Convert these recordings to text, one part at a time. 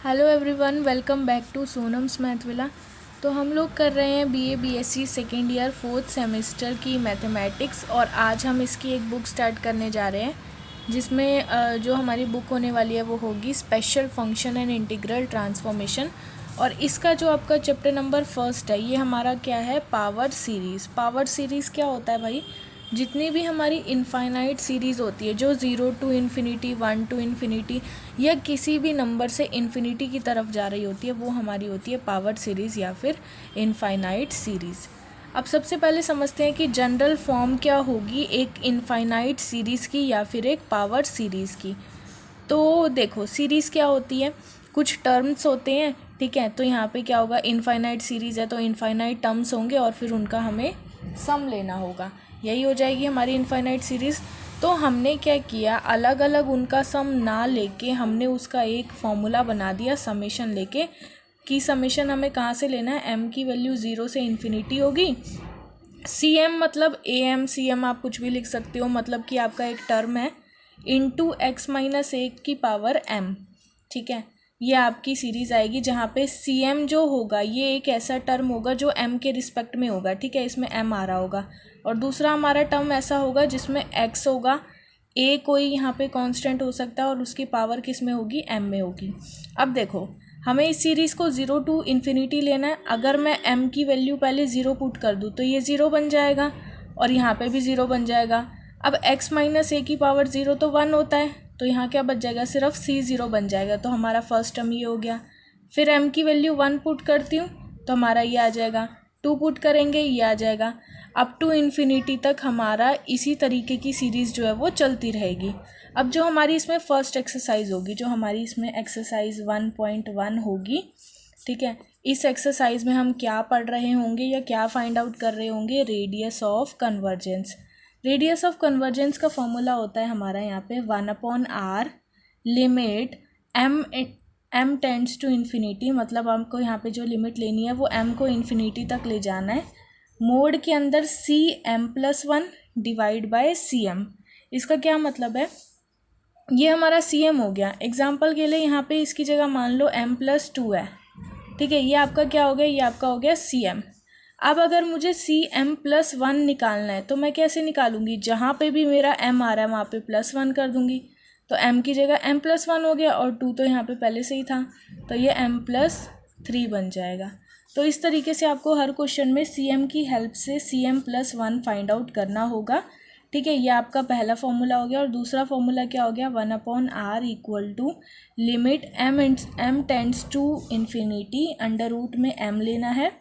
Hello everyone, welcome back to Sonam's math villa. तो हम लोग कर रहे हैं BA BSc second year fourth semester की मैथमेटिक्स, और आज हम इसकी एक बुक स्टार्ट करने जा रहे हैं जिसमें जो हमारी बुक होने वाली है वो होगी special function and integral transformation. और इसका जो आपका चैप्टर नंबर फर्स्ट है ये हमारा क्या है, पावर सीरीज़। पावर सीरीज़ क्या होता है भाई? जितनी भी हमारी इनफाइनाइट सीरीज़ होती है जो 0 टू इन्फिनिटी, 1 टू इन्फिनिटी या किसी भी नंबर से इन्फिनिटी की तरफ जा रही होती है वो हमारी होती है पावर सीरीज़ या फिर इनफाइनाइट सीरीज़। अब सबसे पहले समझते हैं कि जनरल फॉर्म क्या होगी एक इनफाइनाइट सीरीज़ की या फिर एक पावर सीरीज़ की। तो देखो, सीरीज़ क्या होती है, कुछ टर्म्स होते हैं, ठीक है। तो यहाँ पे क्या होगा, इनफाइनाइट सीरीज़ है तो इनफाइनाइट टर्म्स होंगे और फिर उनका हमें सम लेना होगा, यही हो जाएगी हमारी इनफाइनाइट सीरीज़। तो हमने क्या किया, अलग अलग उनका सम ना लेके हमने उसका एक फॉर्मूला बना दिया समेशन लेके, कि समेशन हमें कहाँ से लेना है, m की वैल्यू 0 से इन्फिनिटी होगी। cm मतलब am, cm आप कुछ भी लिख सकते हो, मतलब कि आपका एक टर्म है इंटू x माइनस 1 की पावर m, ठीक है। ये आपकी सीरीज़ आएगी जहाँ पे cm जो होगा ये एक ऐसा टर्म होगा जो m के रिस्पेक्ट में होगा, ठीक है, इसमें m आ रहा होगा। और दूसरा हमारा टर्म ऐसा होगा जिसमें x होगा, a कोई यहाँ पे कांस्टेंट हो सकता है और उसकी पावर किस में होगी, m में होगी। अब देखो, हमें इस सीरीज़ को 0 टू इन्फिनिटी लेना है। अगर मैं m की वैल्यू पहले 0 पुट कर दूँ तो ये 0 बन जाएगा और यहाँ पे भी 0 बन जाएगा। अब x माइनस a की पावर 0 तो 1 होता है, तो यहाँ क्या बच जाएगा, सिर्फ c0 बन जाएगा। तो हमारा फर्स्ट टर्म ये हो गया। फिर m की वैल्यू 1 पुट करती हूँ तो हमारा ये आ जाएगा, 2 पुट करेंगे ये आ जाएगा। अप टू इन्फिनिटी तक हमारा इसी तरीके की सीरीज़ जो है वो चलती रहेगी। अब जो हमारी इसमें फर्स्ट एक्सरसाइज होगी, जो हमारी इसमें एक्सरसाइज 1.1 होगी, ठीक है, इस एक्सरसाइज में हम क्या पढ़ रहे होंगे या क्या फाइंड आउट कर रहे होंगे, radius of convergence. Radius of convergence का फॉर्मूला होता है हमारा यहाँ पे 1/r limit m tends to infinity, मतलब हमको यहाँ पे जो लिमिट लेनी है वो m को इन्फिनिटी तक ले जाना है, मोड के अंदर cm+1 डिवाइड बाय cm। इसका क्या मतलब है, ये हमारा cm हो गया। एग्जाम्पल के लिए यहाँ पे इसकी जगह मान लो m+2 है, ठीक है, ये आपका क्या हो गया, ये आपका हो गया cm। अब अगर मुझे cm+1 निकालना है तो मैं कैसे निकालूंगी, जहाँ पे भी मेरा m आ रहा है वहाँ पे +1 कर दूंगी, तो m की जगह m+1 हो गया और 2 तो यहाँ पे पहले से ही था, तो ये m+3 बन जाएगा। तो इस तरीके से आपको हर क्वेश्चन में cm की हेल्प से cm+1 फाइंड आउट करना होगा, ठीक है। ये आपका पहला फॉर्मूला हो गया। और दूसरा फॉर्मूला क्या हो गया, 1/r equal to limit m tends to infinity, under root में m लेना है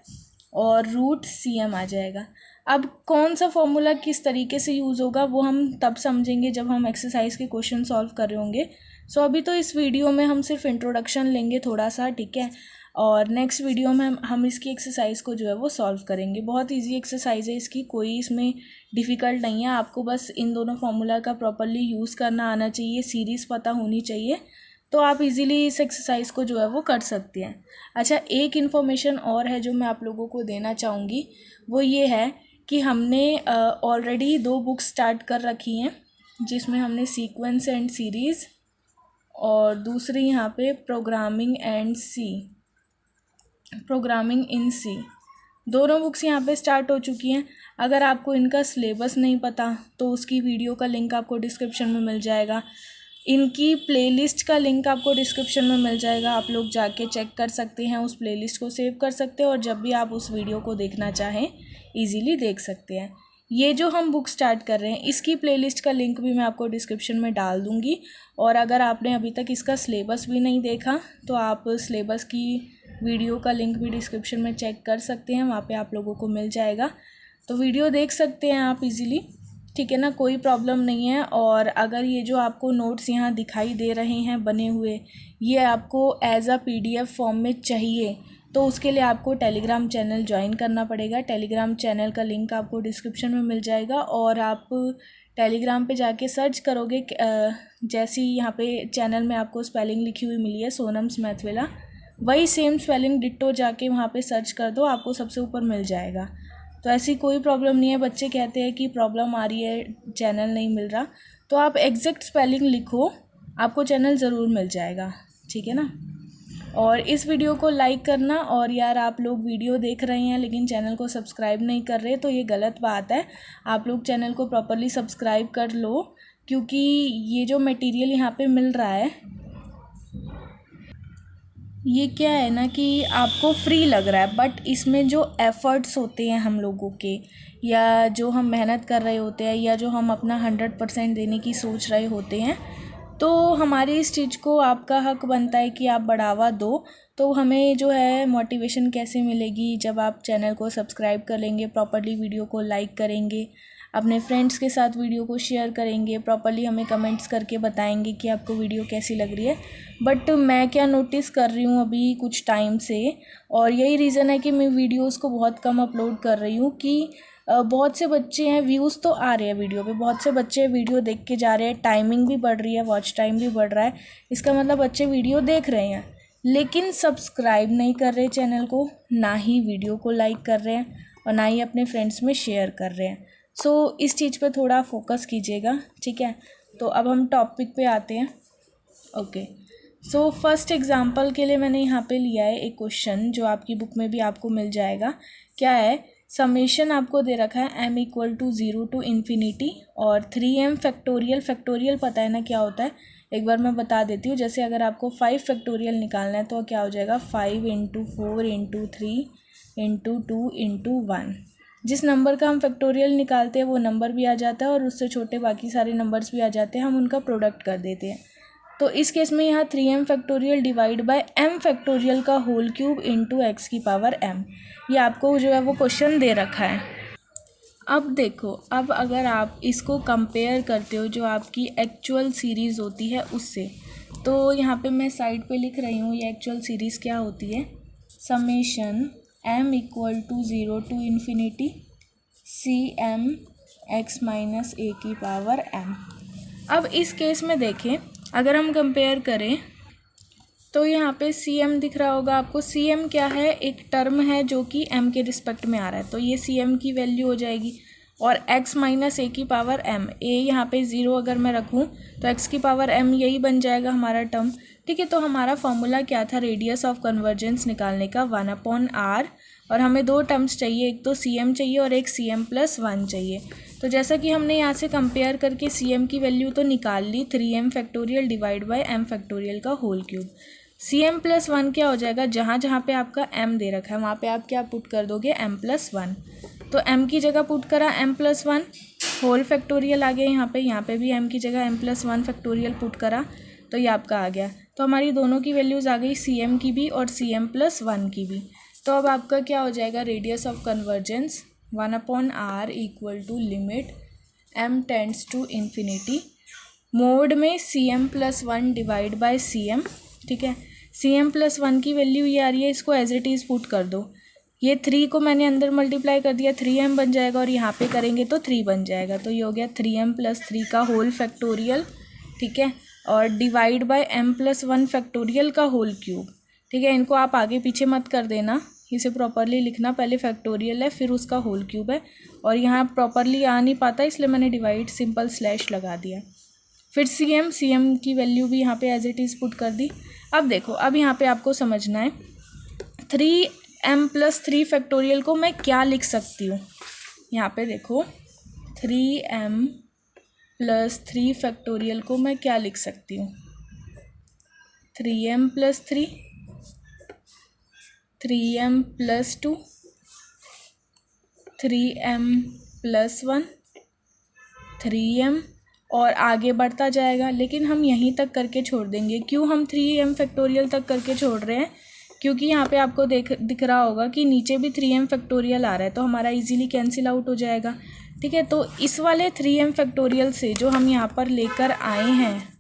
और रूट cm आ जाएगा। अब कौन सा फॉर्मूला किस तरीके से यूज़ होगा वो हम तब समझेंगे जब हम एक्सरसाइज के क्वेश्चन सॉल्व कर रहे होंगे। सो अभी तो इस वीडियो में हम सिर्फ इंट्रोडक्शन लेंगे थोड़ा सा, ठीक है, और नेक्स्ट वीडियो में हम इसकी एक्सरसाइज को जो है वो सॉल्व करेंगे। बहुत इजी एक्सरसाइज है इसकी, कोई इसमें डिफ़िकल्ट नहीं है। आपको बस इन दोनों फार्मूला का प्रॉपरली यूज़ करना आना चाहिए, सीरीज़ पता होनी चाहिए, तो आप इजीली इस एक्सरसाइज को जो है वो कर सकते हैं। अच्छा, एक इन्फॉर्मेशन और है जो मैं आप लोगों को देना चाहूँगी, वो ये है कि हमने ऑलरेडी 2 बुक्स स्टार्ट कर रखी हैं, जिसमें हमने सीक्वेंस एंड सीरीज़ और दूसरी यहाँ पे प्रोग्रामिंग इन सी, दोनों बुक्स यहाँ पे स्टार्ट हो चुकी हैं। अगर आपको इनका सिलेबस नहीं पता तो उसकी वीडियो का लिंक आपको डिस्क्रिप्शन में मिल जाएगा, इनकी प्लेलिस्ट का लिंक आपको डिस्क्रिप्शन में मिल जाएगा, आप लोग जाके चेक कर सकते हैं, उस प्लेलिस्ट को सेव कर सकते हैं और जब भी आप उस वीडियो को देखना चाहें ईज़िली देख सकते हैं। ये जो हम बुक स्टार्ट कर रहे हैं इसकी प्लेलिस्ट का लिंक भी मैं आपको डिस्क्रिप्शन में डाल दूँगी, और अगर आपने अभी तक इसका सिलेबस भी नहीं देखा तो आप सिलेबस की वीडियो का लिंक भी डिस्क्रिप्शन में चेक कर सकते हैं, वहाँ पे आप लोगों को मिल जाएगा, तो वीडियो देख सकते हैं आप इजीली, ठीक है ना, कोई प्रॉब्लम नहीं है। और अगर ये जो आपको नोट्स यहाँ दिखाई दे रहे हैं बने हुए, ये आपको एज अ PDF फॉर्म में चाहिए तो उसके लिए आपको टेलीग्राम चैनल ज्वाइन करना पड़ेगा। टेलीग्राम चैनल का लिंक आपको डिस्क्रिप्शन में मिल जाएगा, और आप टेलीग्राम पे जाके सर्च करोगे, जैसी यहाँ पे चैनल में आपको स्पेलिंग लिखी हुई मिली है सोनम्स मैथविला, वही सेम स्पेलिंग डिट्टो जाके वहाँ पे सर्च कर दो, आपको सबसे ऊपर मिल जाएगा। तो ऐसी कोई प्रॉब्लम नहीं है। बच्चे कहते हैं कि प्रॉब्लम आ रही है, चैनल नहीं मिल रहा, तो आप एग्जैक्ट स्पेलिंग लिखो, आपको चैनल ज़रूर मिल जाएगा, ठीक है ना। और इस वीडियो को लाइक करना। और यार आप लोग वीडियो देख रहे हैं लेकिन चैनल को सब्सक्राइब नहीं कर रहे, तो ये गलत बात है। आप लोग चैनल को प्रॉपरली सब्सक्राइब कर लो, क्योंकि ये जो मटेरियल यहाँ पे मिल रहा है ये क्या है ना कि आपको फ्री लग रहा है, बट इसमें जो एफ़र्ट्स होते हैं हम लोगों के, या जो हम मेहनत कर रहे होते हैं, या जो हम अपना 100% देने की सोच रहे होते हैं, तो हमारी इस चीज़ को आपका हक बनता है कि आप बढ़ावा दो। तो हमें जो है मोटिवेशन कैसे मिलेगी, जब आप चैनल को सब्सक्राइब कर लेंगे, प्रॉपरली वीडियो को लाइक करेंगे, अपने फ्रेंड्स के साथ वीडियो को शेयर करेंगे, प्रॉपरली हमें कमेंट्स करके बताएंगे कि आपको वीडियो कैसी लग रही है। बट मैं क्या नोटिस कर रही हूँ अभी कुछ टाइम से, और यही रीज़न है कि मैं वीडियोस को बहुत कम अपलोड कर रही हूँ, कि बहुत से बच्चे हैं, व्यूज़ तो आ रहे हैं वीडियो पे, बहुत से बच्चे वीडियो देख के जा रहे हैं, टाइमिंग भी बढ़ रही है, वॉच टाइम भी बढ़ रहा है, इसका मतलब बच्चे वीडियो देख रहे हैं, लेकिन सब्सक्राइब नहीं कर रहे चैनल को, ना ही वीडियो को लाइक कर रहे हैं, और ना ही अपने फ्रेंड्स में शेयर कर रहे हैं। सो इस चीज़ पे थोड़ा फोकस कीजिएगा, ठीक है। तो अब हम टॉपिक पे आते हैं। ओके, सो फर्स्ट एग्जांपल के लिए मैंने यहाँ पे लिया है एक क्वेश्चन, जो आपकी बुक में भी आपको मिल जाएगा। क्या है, समेशन आपको दे रखा है m = 0 to ∞, और 3m फैक्टोरियल। फैक्टोरियल पता है ना क्या होता है, एक बार मैं बता देती हूँ। जैसे अगर आपको 5 फैक्टोरियल निकालना है तो क्या हो जाएगा, 5 × 4 × 3 × 2 × 1। जिस नंबर का हम फैक्टोरियल निकालते हैं वो नंबर भी आ जाता है, और उससे छोटे बाकी सारे नंबर्स भी आ जाते हैं, हम उनका प्रोडक्ट कर देते हैं। तो इस केस में यहाँ 3m factorial divide by m factorial का होल क्यूब इंटू x⁻m, ये आपको जो है वो क्वेश्चन दे रखा है। अब देखो, अब अगर आप इसको कंपेयर करते हो जो आपकी एक्चुअल सीरीज़ होती है उससे, तो यहाँ पे मैं साइड पे लिख रही हूँ ये एक्चुअल सीरीज़ क्या होती है। Summation m = 0 to ∞ cm x - a⁻m। अब इस केस में देखें, अगर हम कंपेयर करें तो यहाँ पे cm दिख रहा होगा आपको। cm क्या है, एक टर्म है जो कि m के रिस्पेक्ट में आ रहा है, तो ये cm की वैल्यू हो जाएगी। और x - a⁻m, a यहाँ पे 0 अगर मैं रखूँ तो x⁻m यही बन जाएगा हमारा टर्म, ठीक है। तो हमारा फॉर्मूला क्या था, रेडियस ऑफ कन्वर्जेंस निकालने का 1/r, और हमें दो टर्म्स चाहिए, एक तो cm चाहिए और एक cm+1 चाहिए। तो जैसा कि हमने यहाँ से कंपेयर करके cm की वैल्यू तो निकाल ली, 3m factorial divide by m factorial का होल क्यूब। cm+1 क्या हो जाएगा, जहाँ जहाँ पे आपका m दे रखा है वहाँ पे आप क्या पुट कर दोगे, m+1। तो m की जगह पुट करा m+1, होल फैक्टोरियल आ गया यहाँ पे भी m की जगह m+1 फैक्टोरियल पुट करा, तो ये आपका आ गया। तो हमारी दोनों की वैल्यूज़ आ गई, cm की भी और cm+1 की भी। तो अब आपका क्या हो जाएगा, radius of convergence 1/r = limit m tends to ∞, mod में cm+1 डिवाइड बाय cm, ठीक है। cm+1 की वैल्यू ये आ रही है, इसको एज इट इज़ पुट कर दो। ये 3 को मैंने अंदर मल्टीप्लाई कर दिया, 3m बन जाएगा, और यहाँ पे करेंगे तो 3 बन जाएगा। तो ये हो गया 3m+3 का होल फैक्टोरियल, ठीक है, और डिवाइड बाय m+1 फैक्टोरियल का होल क्यूब, ठीक है। इनको आप आगे पीछे मत कर देना, इसे प्रॉपरली लिखना, पहले फैक्टोरियल है फिर उसका होल क्यूब है, और यहाँ प्रॉपरली आ नहीं पाता इसलिए मैंने डिवाइड सिंपल स्लैश लगा दिया। फिर cm की वैल्यू भी यहाँ पे एज इट इज़ पुट कर दी। अब देखो, अब यहाँ पे आपको समझना है 3m+3 फैक्टोरियल को मैं क्या लिख सकती हूँ। यहाँ पे देखो, 3m+3 फैक्टोरियल को मैं क्या लिख सकती हूँ, 3m+3, 3m+2, 3m+1, 3m, और आगे बढ़ता जाएगा, लेकिन हम यहीं तक करके छोड़ देंगे। क्यों हम 3m फैक्टोरियल तक करके छोड़ रहे हैं, क्योंकि यहाँ पे आपको दिख रहा होगा कि नीचे भी 3m फैक्टोरियल आ रहा है, तो हमारा इजीली कैंसिल आउट हो जाएगा, ठीक है। तो इस वाले 3m फैक्टोरियल से जो हम यहाँ पर लेकर आए हैं,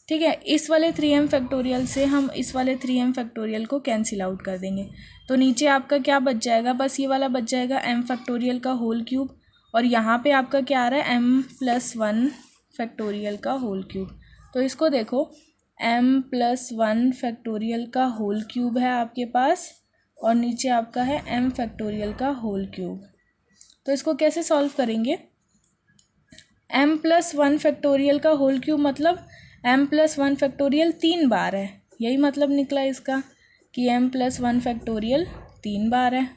ठीक है, इस वाले 3m फैक्टोरियल से हम इस वाले 3m फैक्टोरियल को कैंसिल आउट कर देंगे। तो नीचे आपका क्या बच जाएगा, बस ये वाला बच जाएगा m फैक्टोरियल का होल क्यूब, और यहाँ पे आपका क्या आ रहा है, m+1 फैक्टोरियल का होल क्यूब। तो इसको देखो, m+1 फैक्टोरियल का होल क्यूब है आपके पास, और नीचे आपका है m फैक्टोरियल का होल क्यूब। तो इसको कैसे सॉल्व करेंगे, m+1 फैक्टोरियल का होल क्यूब मतलब m प्लस 1 फैक्टोरियल 3 बार है, यही मतलब निकला इसका कि m प्लस 1 फैक्टोरियल 3 बार है।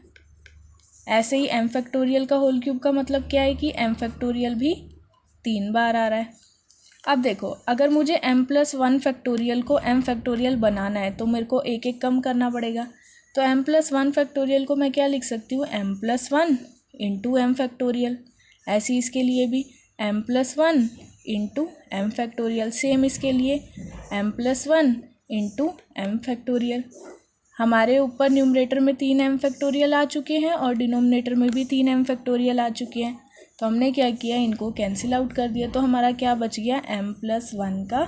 ऐसे ही m फैक्टोरियल का होल क्यूब का मतलब क्या है कि m फैक्टोरियल भी 3 बार आ रहा है। अब देखो, अगर मुझे m प्लस 1 फैक्टोरियल को m फैक्टोरियल बनाना है तो मेरे को एक एक कम करना पड़ेगा। तो m प्लस 1 फैक्टोरियल को मैं क्या लिख सकती हूँ, m plus 1 into m factorial. ऐसे ही इसके लिए भी m plus 1 into m factorial, same इसके लिए m plus 1 into m factorial. हमारे ऊपर न्यूमरेटर में 3m फैक्टोरियल आ चुके हैं और डिनोमिनेटर में भी 3m फैक्टोरियल आ चुके हैं। तो हमने क्या किया, इनको कैंसिल आउट कर दिया। तो हमारा क्या बच गया, m प्लस 1 का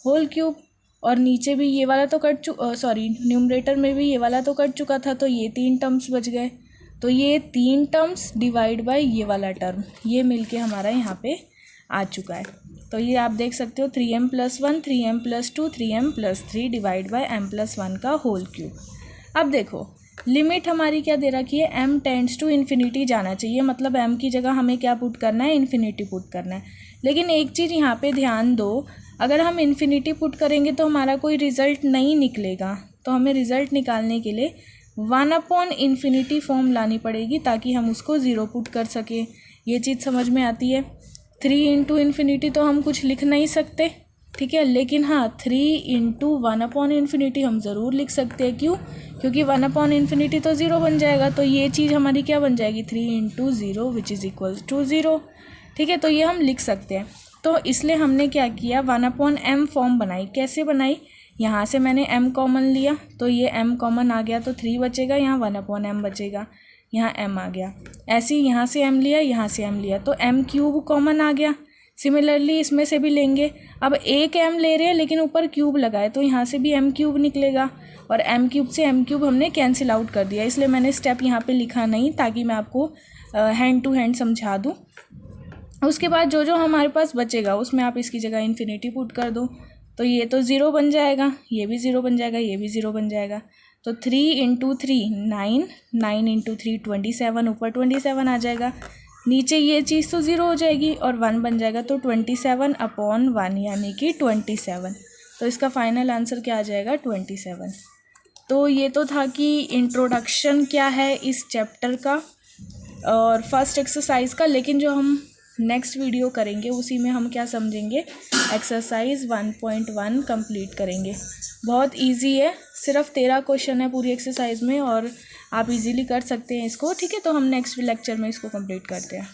होल क्यूब। और नीचे भी ये वाला तो न्यूमरेटर में भी ये वाला तो कट चुका था, तो ये 3 टर्म्स बच गए। तो ये 3 टर्म्स डिवाइड बाय ये वाला टर्म, ये मिलके हमारा यहाँ पे आ चुका है। तो ये आप देख सकते हो 3m plus 1, 3m plus 2, 3m plus 3 divide by m plus 1 का होल क्यूब। अब देखो लिमिट हमारी क्या दे रखी है, m टेंड्स टू इन्फिनिटी जाना चाहिए, मतलब m की जगह हमें क्या पुट करना है, इन्फिनिटी पुट करना है। लेकिन एक चीज़ यहाँ पे ध्यान दो, अगर हम इन्फिनिटी पुट करेंगे तो हमारा कोई रिज़ल्ट नहीं निकलेगा। तो हमें रिज़ल्ट निकालने के लिए 1/∞ फॉर्म लानी पड़ेगी ताकि हम उसको ज़ीरो पुट कर सकें। ये चीज़ समझ में आती है। 3 इंटू इन्फिनिटी तो हम कुछ लिख नहीं सकते, ठीक है, लेकिन हाँ 3 इंटू 1/∞ हम ज़रूर लिख सकते हैं। क्यों? क्योंकि 1/∞ तो ज़ीरो बन जाएगा। तो ये चीज़ हमारी क्या बन जाएगी, 3 into 0 which is equal to 0, ठीक है। तो ये हम लिख सकते हैं। तो इसलिए हमने क्या किया, 1/m फॉर्म बनाई। कैसे बनाई, यहाँ से मैंने m कॉमन लिया, तो ये m कॉमन आ गया तो 3 बचेगा, यहाँ 1/m बचेगा, यहाँ m आ गया। ऐसे ही यहाँ से m लिया, यहाँ से m लिया, तो m क्यूब कॉमन आ गया। सिमिलरली इसमें से भी लेंगे, अब एक m ले रहे हैं लेकिन ऊपर क्यूब लगाए, तो यहाँ से भी m क्यूब निकलेगा। और m क्यूब से m क्यूब हमने कैंसिल आउट कर दिया, इसलिए मैंने स्टेप यहाँ पे लिखा नहीं, ताकि मैं आपको हैंड टू हैंड समझा दूँ। उसके बाद जो जो हमारे पास बचेगा उसमें आप इसकी जगह इन्फिनिटी पुट कर दो। तो ये तो 0 बन जाएगा, ये भी 0 बन जाएगा, ये भी 0 बन जाएगा। तो 3 इंटू 3 9, 9 इंटू 3 27, ऊपर 27 आ जाएगा, नीचे ये चीज़ तो 0 हो जाएगी और 1 बन जाएगा। तो 27/1 यानी कि 27। तो इसका फाइनल आंसर क्या आ जाएगा, 27। तो ये तो था कि इंट्रोडक्शन क्या है इस चैप्टर का और फर्स्ट एक्सरसाइज का। लेकिन जो हम नेक्स्ट वीडियो करेंगे उसी में हम क्या समझेंगे, एक्सरसाइज 1.1 कंप्लीट करेंगे। बहुत इजी है, सिर्फ 13 क्वेश्चन है पूरी एक्सरसाइज में और आप इजीली कर सकते हैं इसको, ठीक है। तो हम नेक्स्ट लेक्चर में इसको कंप्लीट करते हैं।